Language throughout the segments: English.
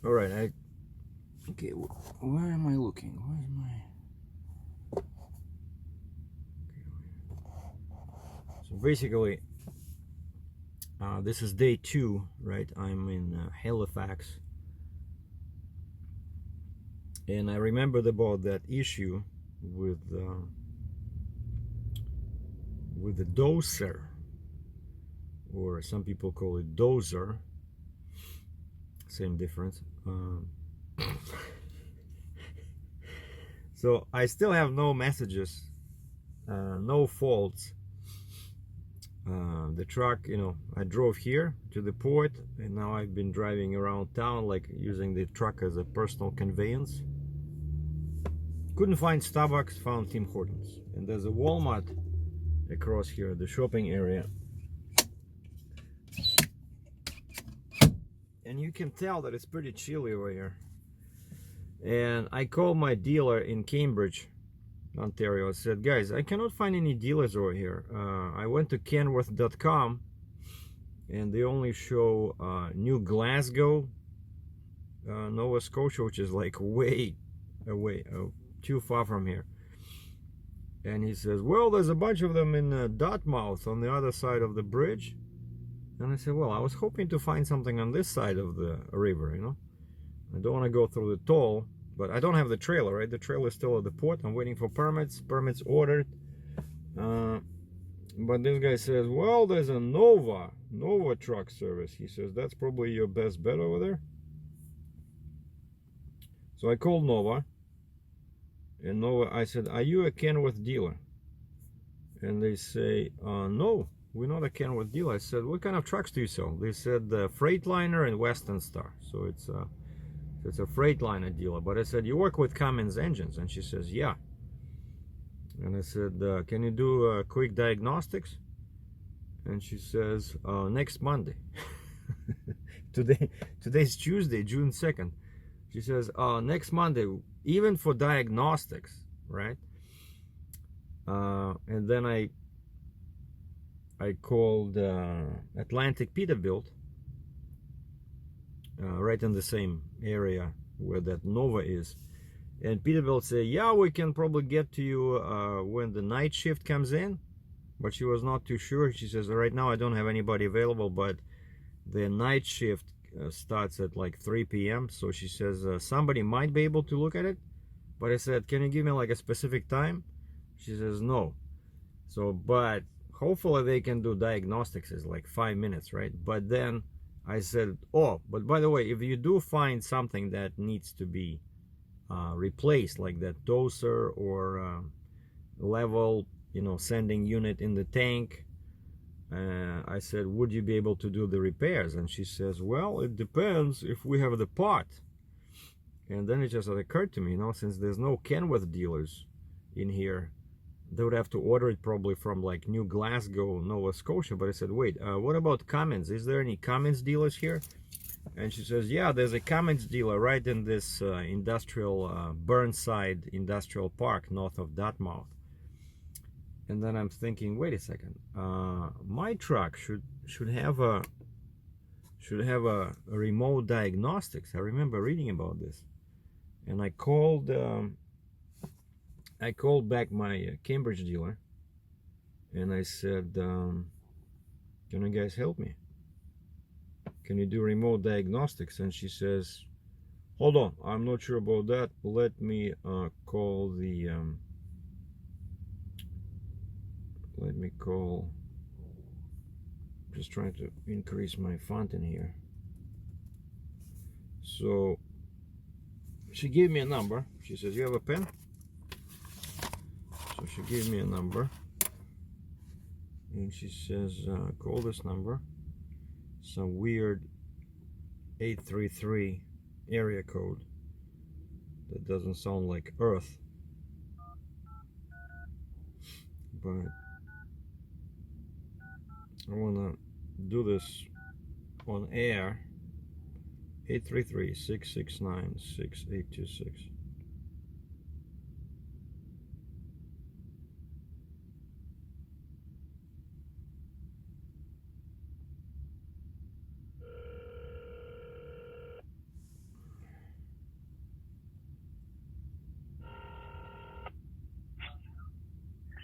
All right, okay, where am I looking? Where's my... So basically, this is day 2, right? I'm in Halifax, and I remembered about that issue with the doser, or some people call it dozer. Same difference. So I still have no messages, no faults. The truck, I drove here to the port, and now I've been driving around town, like using the truck as a personal conveyance. Couldn't find Starbucks, found Tim Hortons, and there's a Walmart across here, the shopping area. And you can tell that it's pretty chilly over here. And I called my dealer in Cambridge, Ontario. I said, guys, I cannot find any dealers over here. I went to Kenworth.com, and they only show New Glasgow, Nova Scotia, which is like way away, too far from here. And he says, well, there's a bunch of them in Dartmouth on the other side of the bridge. And I said, well, I was hoping to find something on this side of the river, I don't want to go through the toll, but I don't have the trailer, right? The trailer is still at the port. I'm waiting for permits ordered. But this guy says, well, there's a Nova truck service. He says, that's probably your best bet over there. So I called Nova, and Nova, I said, are you a Kenworth dealer? And they say, no, we're not a Kenworth dealer. I said, what kind of trucks do you sell? They said the Freightliner and Western Star. So it's a Freightliner dealer. But I said, you work with Cummins engines? And she says, yeah. And I said, can you do quick diagnostics? And she says, next Monday. Today's Tuesday, June 2nd. She says, next Monday, even for diagnostics, right? And then I called Atlantic Peterbilt, right in the same area where that Nova is. And Peterbilt said, yeah, we can probably get to you when the night shift comes in. But she was not too sure. She says, right now I don't have anybody available, but the night shift starts at like 3 p.m. So she says, somebody might be able to look at it. But I said, can you give me like a specific time? She says, no. So, but hopefully they can do diagnostics is like 5 minutes, right? But then I said, oh, but by the way, if you do find something that needs to be replaced, like that doser or level, sending unit in the tank, I said, would you be able to do the repairs? And she says, well, it depends if we have the part. And then it just occurred to me, since there's no Kenworth dealers in here, they would have to order it probably from like New Glasgow, Nova Scotia. But I said, wait, what about Cummins? Is there any Cummins dealers here? And she says, yeah, there's a Cummins dealer right in this industrial Burnside Industrial Park north of Dartmouth. And then I'm thinking, wait a second, my truck should have a remote diagnostics. I remember reading about this, and I called back my Cambridge dealer, and I said, can you guys help me? Can you do remote diagnostics? And she says, hold on, I'm not sure about that. Let me call the just trying to increase my font in here. So she gave me a number. She says, you have a pen? So she gave me a number, and she says, call this number. Some weird 833 area code that doesn't sound like Earth, but I want to do this on air. 833-669-6826.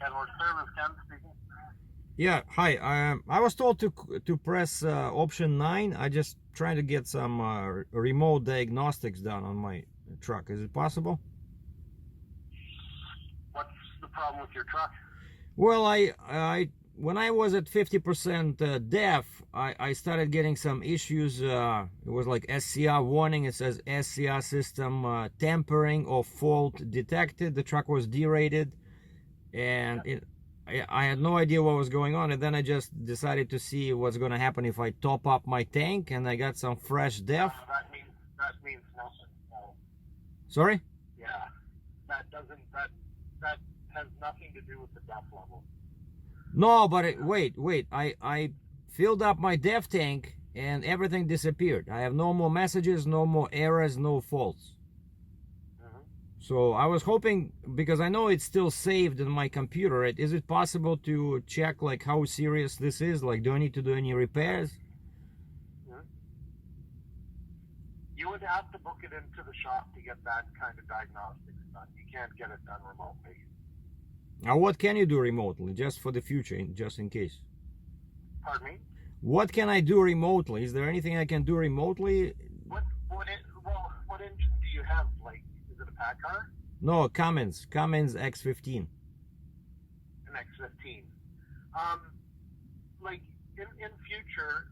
Kenworth Service, Ken speaking. Yeah, hi. I was told to press option 9. I just trying to get some remote diagnostics done on my truck. Is it possible? What's the problem with your truck? Well, I when I was at 50% deaf, I started getting some issues. It was like SCR warning. It says SCR system tampering or fault detected. The truck was derated, and I had no idea what was going on. And then I just decided to see what's going to happen if I top up my tank, and I got some fresh DEF. That means nothing. No. Sorry? Yeah, that has nothing to do with the DEF level. No, but wait. I filled up my DEF tank, and everything disappeared. I have no more messages, no more errors, no faults. So I was hoping, because I know it's still saved in my computer, right? Is it possible to check like how serious this is? Like, do I need to do any repairs? You would have to book it into the shop to get that kind of diagnostics done. You can't get it done remotely. Now, what can you do remotely, just for the future, just in case? Pardon me? What can I do remotely? Is there anything I can do remotely? What engine do you have? Like, is it a PACCAR? No, Cummins X15. An X15. Like in future,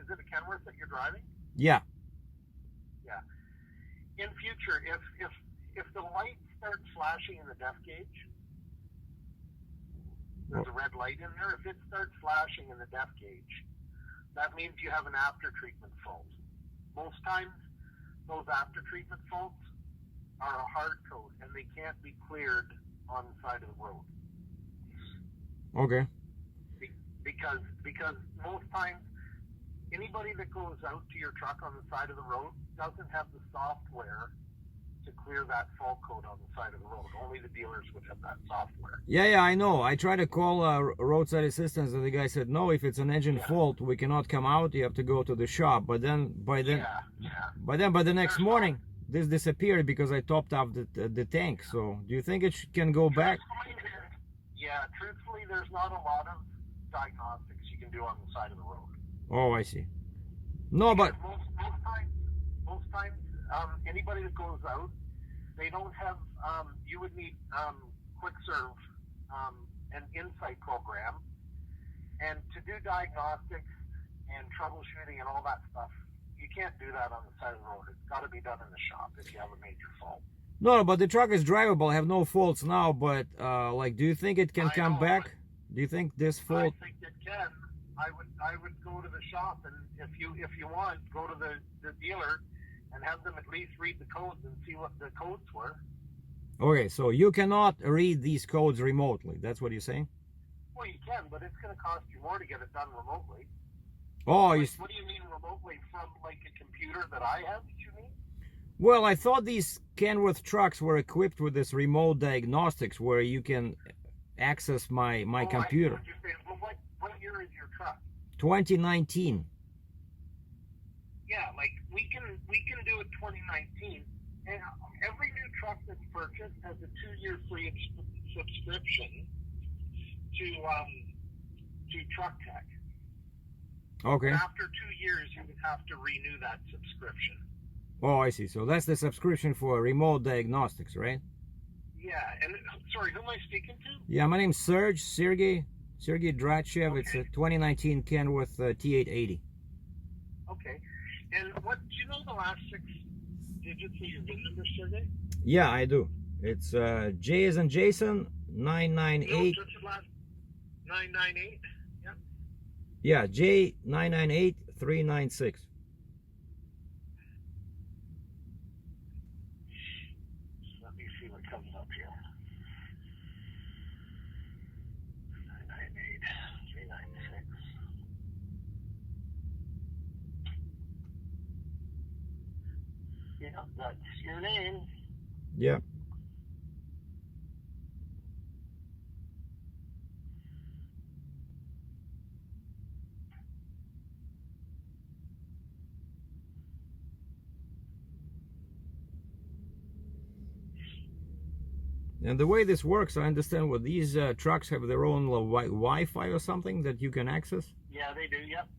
is it a Kenworth that you're driving? Yeah. Yeah. In future, if the light starts flashing in the depth gauge, there's a red light in there. If it starts flashing in the depth gauge, that means you have an after treatment fault. Most times, those after treatment faults are a hard code, and they can't be cleared on the side of the road. Okay. Because most times, anybody that goes out to your truck on the side of the road doesn't have the software to clear that fault code on the side of the road. Only the dealers would have that software. Yeah, I know. I tried to call roadside assistance, and the guy said, no, if it's an engine fault, we cannot come out. You have to go to the shop. But then by the next morning, this disappeared because I topped up the tank. So do you think it can go back? Yeah, truthfully, there's not a lot of diagnostics you can do on the side of the road. Oh, I see. No, but most times, anybody that goes out, they don't have. You would need quick serve, an insight program, and to do diagnostics and troubleshooting and all that stuff, you can't do that on the side of the road. It's got to be done in the shop if you have a major fault. No, but the truck is drivable. I have no faults now. But like, do you think it can come back? Do you think this fault? I think it can. I would go to the shop, and if you want, go to the dealer and have them at least read the codes and see what the codes were. Okay, so you cannot read these codes remotely. That's what you're saying? Well, you can, but it's going to cost you more to get it done remotely. Oh, what do you mean remotely? From like a computer that I have, you mean? Well, I thought these Kenworth trucks were equipped with this remote diagnostics where you can access my computer. Well, what year is your truck? 2019. Yeah, like we can do it 2019, and every new truck that's purchased has a 2-year free subscription to Truck Tech. Okay. And after 2 years, you would have to renew that subscription. Oh, I see. So that's the subscription for remote diagnostics, right? Yeah, and sorry, who am I speaking to? Yeah, my name's SERGEI DRATCHEV. Okay. It's a 2019 Kenworth T880. Okay. And what do you know the last 6 digits of your VIN number, SERGEI? Yeah, I do. It's J as in Jason 998. No, just the last 998. Yep. Yeah, J 998396. Let me see what comes up here. 998 396. Yeah, that's your name. Yeah. And the way this works, I understand what these trucks have their own Wi-Fi or something that you can access. Yeah, they do. Yep.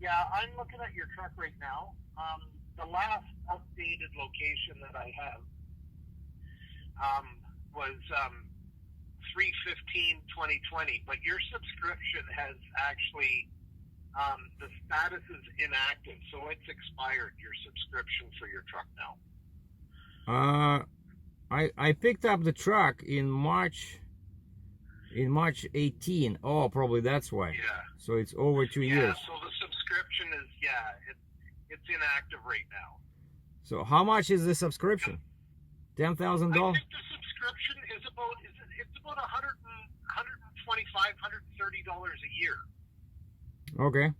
Yeah, I'm looking at your truck right now. The last updated location that I have was 3/15/2020, but your subscription has actually the status is inactive, so it's expired. Your subscription for your truck now. I picked up the truck in March 18. Oh, probably that's why. Yeah. So it's over 2 years. So the subscription is it's inactive right now. So how much is the subscription? $10,000? I think the subscription is about $125, $130 a year. Okay.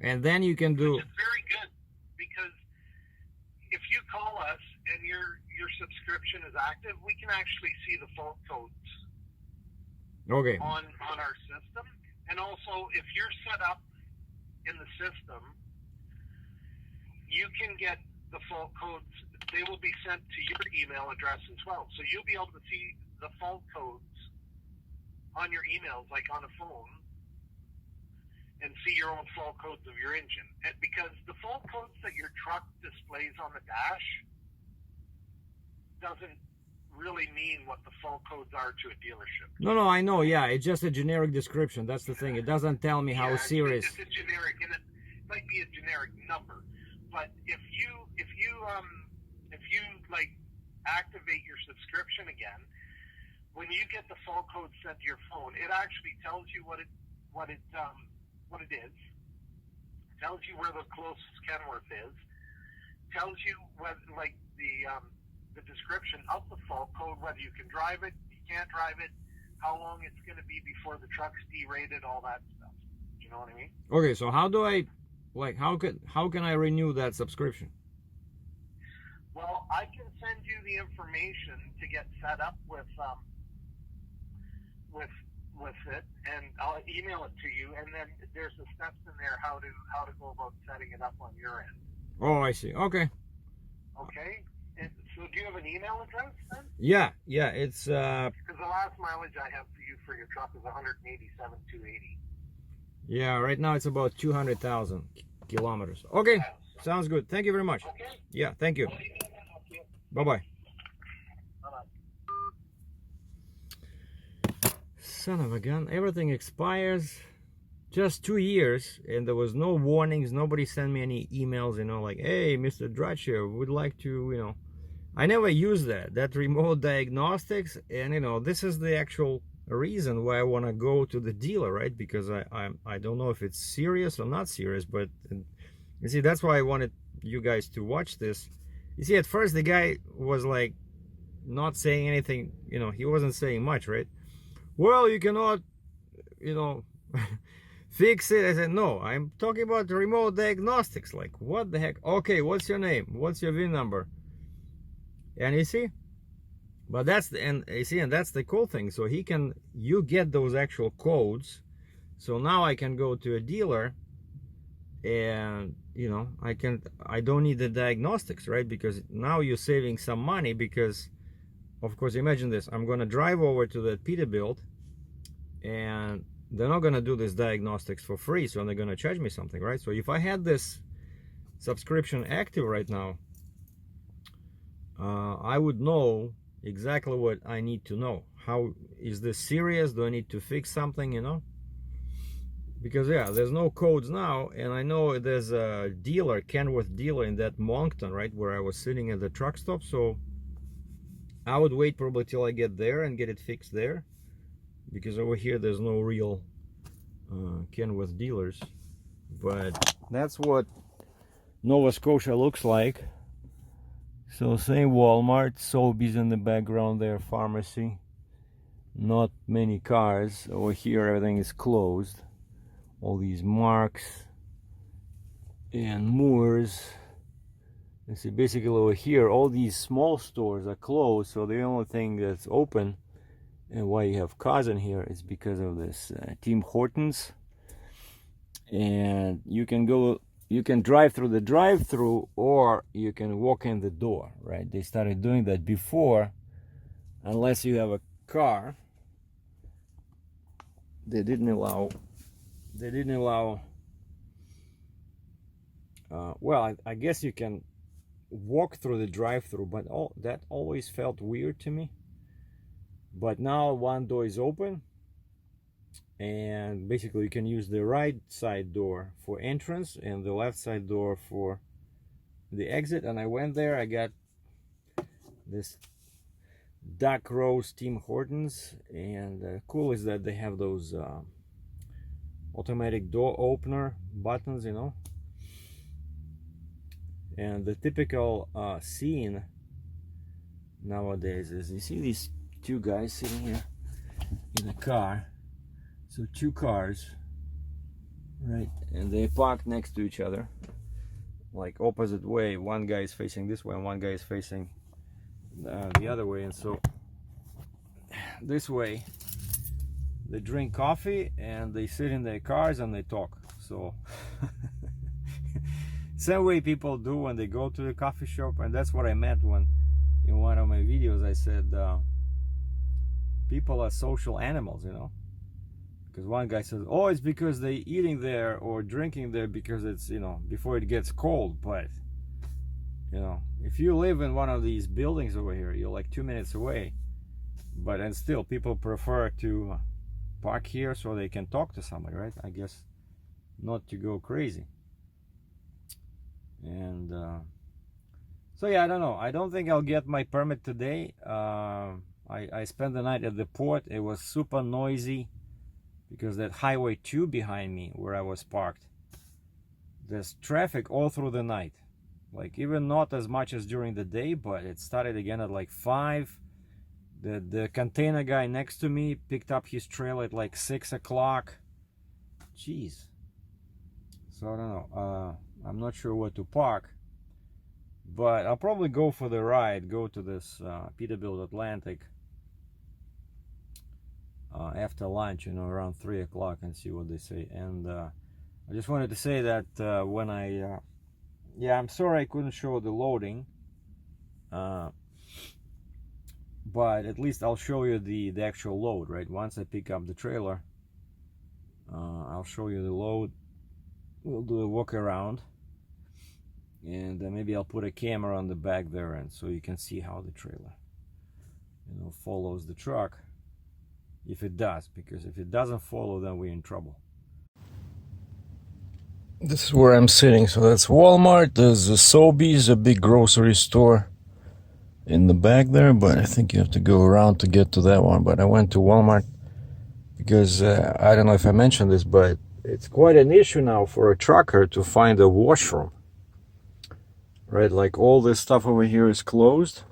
And then you can do. It's very good because if you call us and your subscription is active, we can actually see the fault codes. Okay. On our system, and also if you're set up in the system, you can get the fault codes. They will be sent to your email address as well, so you'll be able to see the fault codes on your emails, like on a phone, and see your own fault codes of your engine. And because the fault codes that your truck displays on the dash doesn't really mean what the fault codes are to a dealership. No, I know. Yeah, it's just a generic description. That's the thing. It doesn't tell me how serious. It's a generic, and it might be a generic number. But if you like activate your subscription again, when you get the fault code sent to your phone, it actually tells you what it is. It tells you where the closest Kenworth is. Tells you what the description of the fault code, whether you can drive it, you can't drive it, how long it's going to be before the truck's derated, all that stuff. You know what I mean? Okay, so how do I, how can I renew that subscription? Well, I can send you the information to get set up with it, and I'll email it to you. And then there's the steps in there how to go about setting it up on your end. Oh, I see. Okay. Okay. And so, do you have an email address then? Yeah. It's because the last mileage I have for you for your truck is 187,280. Yeah, right now it's about 200,000 kilometers. Okay, sounds good. Thank you very much. Okay. Yeah, thank you. Bye-bye. Son of a gun, everything expires. Just 2 years, and there was no warnings. Nobody sent me any emails, like, hey, Mr. DRATCHEV, would like to, I never use that remote diagnostics. And this is the actual reason why I want to go to the dealer, right? Because I don't know if it's serious or not serious, but you see, that's why I wanted you guys to watch this. You see, at first the guy was like not saying anything, he wasn't saying much, right? Well, you cannot, fix it. I said, no, I'm talking about remote diagnostics. Like, what the heck? Okay, what's your name? What's your VIN number? And you see, but that's the cool thing. So you get those actual codes. So now I can go to a dealer and, I don't need the diagnostics, right? Because now you're saving some money because, of course, imagine this. I'm going to drive over to the Peterbilt and they're not going to do this diagnostics for free. So they're going to charge me something, right? So if I had this subscription active right now, I would know exactly what I need to know. How is this serious? Do I need to fix something, Because there's no codes now, and I know there's a dealer, Kenworth dealer in that Moncton, right, where I was sitting at the truck stop. So I would wait probably till I get there and get it fixed there, because over here there's no real Kenworth dealers. But that's what Nova Scotia looks like. So same Walmart, Sobeys in the background there, pharmacy. Not many cars. Over here everything is closed. All these Marks and Moores. You see, basically over here all these small stores are closed, so the only thing that's open, and why you have cars in here, is because of this Tim Hortons. And you can drive through the drive-through, or you can walk in the door, right? They started doing that before. unless you have a car. They didn't allow well, I guess you can walk through the drive-through, but that always felt weird to me. But now one door is open, and basically you can use the right side door for entrance and the left side door for the exit. And I went there, I got this duck roast Tim Hortons, and cool is that they have those automatic door opener buttons, you know. And the typical scene nowadays is, you see these two guys sitting here in a car. So two cars, right, and they park next to each other, like opposite way. One guy is facing this way and one guy is facing the other way. And so this way they drink coffee and they sit in their cars and they talk. So same way people do when they go to the coffee shop. And that's what I meant when in one of my videos I said people are social animals, you know. Because one guy says, oh, it's because they eating there or drinking there because it's, you know, before it gets cold. But, you know, if you live in one of these buildings over here, you're like 2 minutes away. But and still people prefer to park here so they can talk to somebody, right? I guess not to go crazy. And so yeah, I don't know. I don't think I'll get my permit today. I spent the night at the port. It was super noisy because that highway 2 behind me where I was parked, there's traffic all through the night. Like even not as much as during the day, but it started again at like 5. The container guy next to me picked up his trailer at like 6 o'clock. Jeez. So I don't know. I'm not sure where to park, but I'll probably go for the ride, go to this Peterbilt Atlantic after lunch, you know, around 3 o'clock, and see what they say. And I just wanted to say that when yeah, I'm sorry I couldn't show the loading, but at least I'll show you the actual load, right? Once I pick up the trailer, I'll show you the load. We'll do a walk around, and maybe I'll put a camera on the back there, and so you can see how the trailer, you know, follows the truck, if it does. Because if it doesn't follow, then we're in trouble. This is where I'm sitting. So that's Walmart. There's a Sobeys, a big grocery store in the back there, but I think you have to go around to get to that one. But I went to Walmart because I don't know if I mentioned this, but it's quite an issue now for a trucker to find a washroom, right? Like all this stuff over here is closed.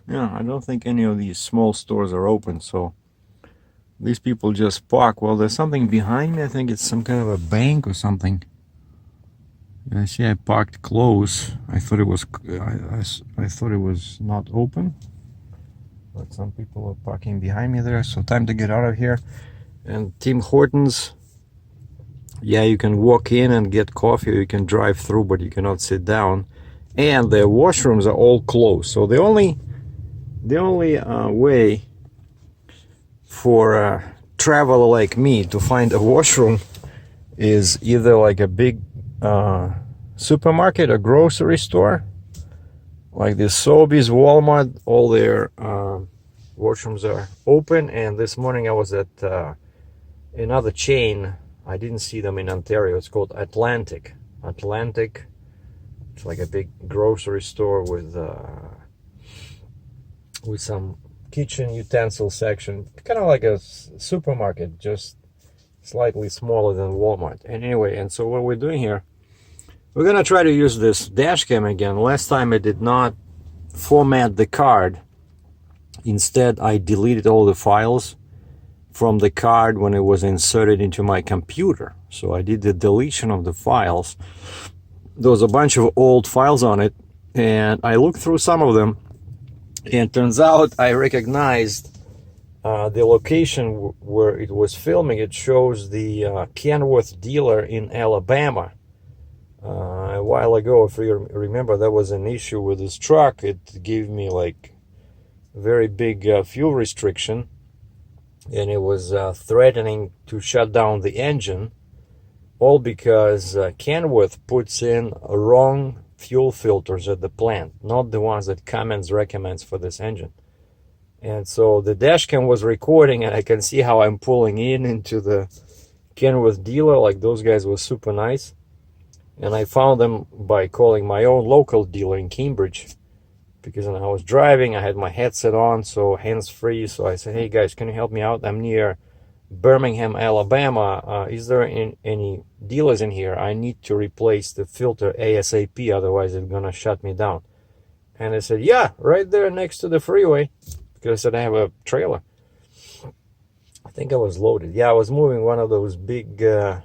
Yeah, I don't think any of these small stores are open, so these people just park. Well, there's something behind me. I think it's some kind of a bank or something. I see I parked close. I thought it was I thought it was not open, but some people are parking behind me there. So time to get out of here. And Tim Hortons, yeah, you can walk in and get coffee, or you can drive through, but you cannot sit down. And the washrooms are all closed. So the only way for a traveler like me to find a washroom is either like a big supermarket or grocery store, like the Sobeys, Walmart. All their washrooms are open. And this morning I was at another chain. I didn't see them in Ontario. It's called Atlantic. It's like a big grocery store with some kitchen utensil section, kind of like a supermarket, just slightly smaller than Walmart. And anyway, and so what we're doing here, we're gonna try to use this dash cam again. Last time I did not format the card. Instead, I deleted all the files from the card when it was inserted into my computer. So I did the deletion of the files. There was a bunch of old files on it, and I looked through some of them, and turns out I recognized the location where it was filming. It shows the Kenworth dealer in Alabama. A while ago, if you remember, there was an issue with this truck. It gave me like very big fuel restriction, and it was threatening to shut down the engine, all because Kenworth puts in wrong fuel filters at the plant, not the ones that Cummins recommends for this engine. And so the dash cam was recording, and I can see how I'm pulling into the Kenworth dealer. Like, those guys were super nice, and I found them by calling my own local dealer in Cambridge, because when I was driving, I had my headset on, so hands-free. So I said, hey guys, can you help me out? I'm near Birmingham, Alabama. Is there any dealers in here? I need to replace the filter ASAP, otherwise it's gonna shut me down. And they said, yeah, right there next to the freeway, because I said I have a trailer. I think I was loaded. Yeah, I was moving one of those big, I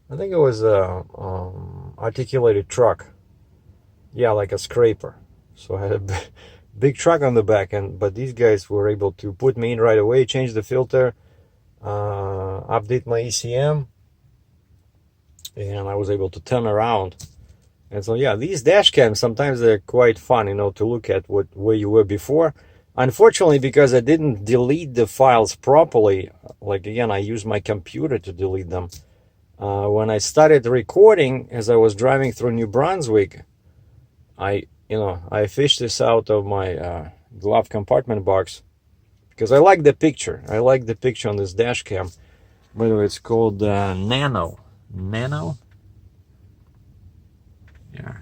think it was a articulated truck. Yeah, like a scraper. So I had a big truck on the back, but these guys were able to put me in right away, change the filter, update my ECM, and I was able to turn around. And so yeah, these dash cams, sometimes they're quite fun, you know, to look at where you were before. Unfortunately, because I didn't delete the files properly, like again, I used my computer to delete them. When I started recording as I was driving through New Brunswick, I fished this out of my glove compartment box, because I like the picture. I like the picture on this dash cam. By the way, it's called Nano. Yeah.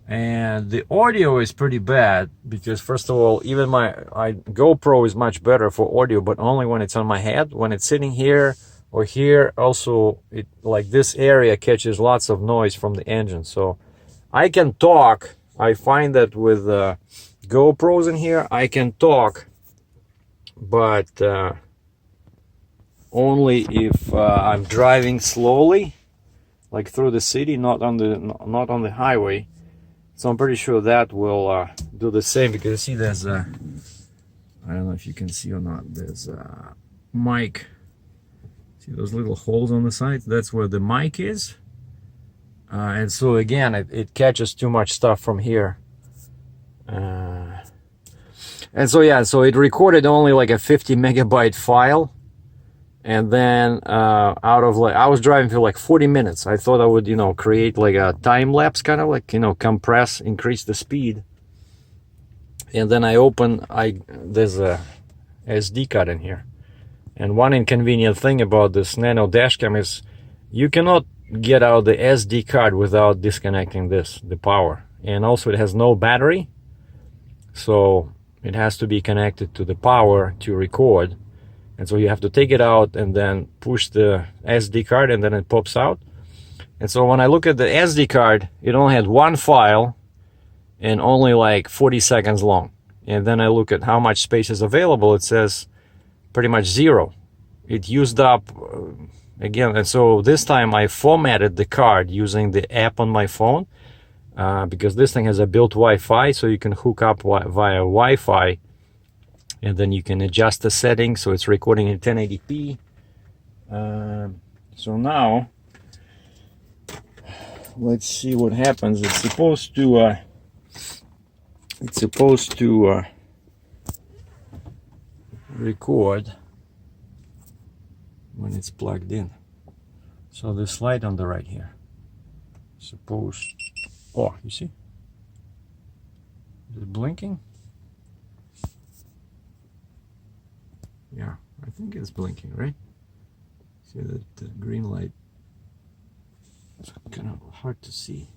And the audio is pretty bad, because first of all, even my GoPro is much better for audio, but only when it's on my head. When it's sitting here or here, also it, like, this area catches lots of noise from the engine. So I can talk. I find that with GoPros in here, I can talk, but only if I'm driving slowly, like through the city, not on the highway. So I'm pretty sure that will do the same, because you see there's I don't know if you can see or not, there's a mic. See those little holes on the side? That's where the mic is. And so again, it catches too much stuff from here. And so yeah, so it recorded only like a 50 megabyte file. And then out of, like, I was driving for like 40 minutes. I thought I would, create like a time lapse, kind of like, compress, increase the speed. And then there's a SD card in here. And one inconvenient thing about this Nano dashcam is you cannot get out the SD card without disconnecting the power. And also it has no battery, so it has to be connected to the power to record. And so you have to take it out and then push the SD card, and then it pops out. And so when I look at the SD card, it only had one file and only like 40 seconds long. And then I look at how much space is available. It says pretty much 0. It used up again. And so this time I formatted the card using the app on my phone, because this thing has a built Wi-Fi, so you can hook up via Wi-Fi, and then you can adjust the settings so it's recording in 1080p. So now let's see what happens. It's supposed to record when it's plugged in. So this light on the right here, oh, you see, is it blinking? Yeah, I think it's blinking, right? See that the green light? It's kind of hard to see,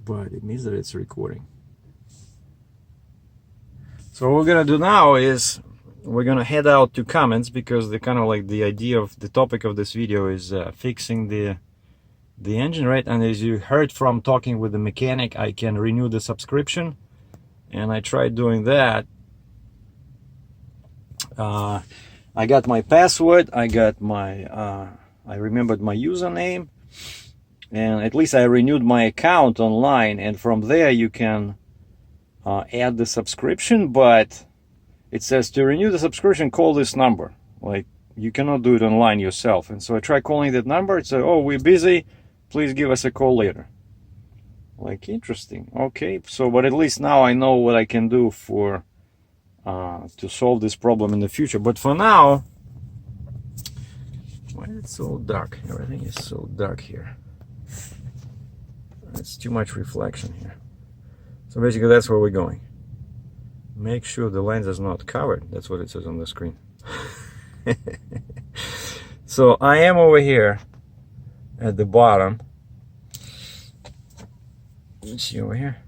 but it means that it's recording. So what we're gonna do now is we're gonna head out to Cummins, because the kind of like the idea of the topic of this video is fixing the engine, right? And as you heard from talking with the mechanic, I can renew the subscription, and I tried doing that. I got my password, I got my I remembered my username, and at least I renewed my account online, and from there you can add the subscription. But it says to renew the subscription, call this number. Like, you cannot do it online yourself. And so I tried calling that number. It said, oh, we're busy, please give us a call later. Like, interesting. Okay, so but at least now I know what I can do for to solve this problem in the future. But for now, why is it so dark? Everything is so dark here. It's too much reflection here. So basically that's where we're going. Make sure the lens is not covered. That's what it says on the screen. So I am over here at the bottom. You see over here?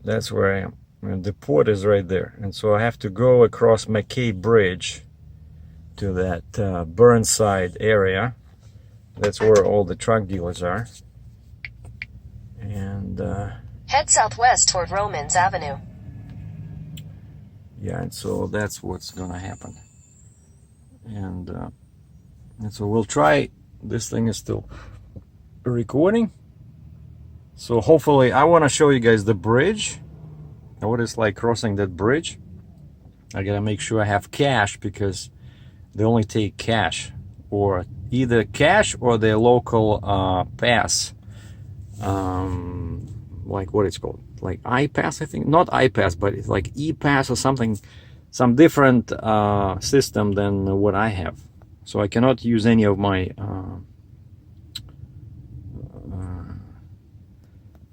That's where I am. And the port is right there. And so I have to go across McKay Bridge to that Burnside area. That's where all the truck dealers are. And head southwest toward Romans Avenue. yeah, and so that's what's gonna happen. And so we'll try. This thing is still recording. So hopefully, I want to show you guys the bridge and what it's like crossing that bridge. I gotta make sure I have cash because they only take cash, or either cash or their local pass. Like what it's called, like iPass, I think. Not iPass, but it's like ePass or something, some different system than what I have. So I cannot use any of my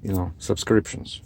you know, subscriptions.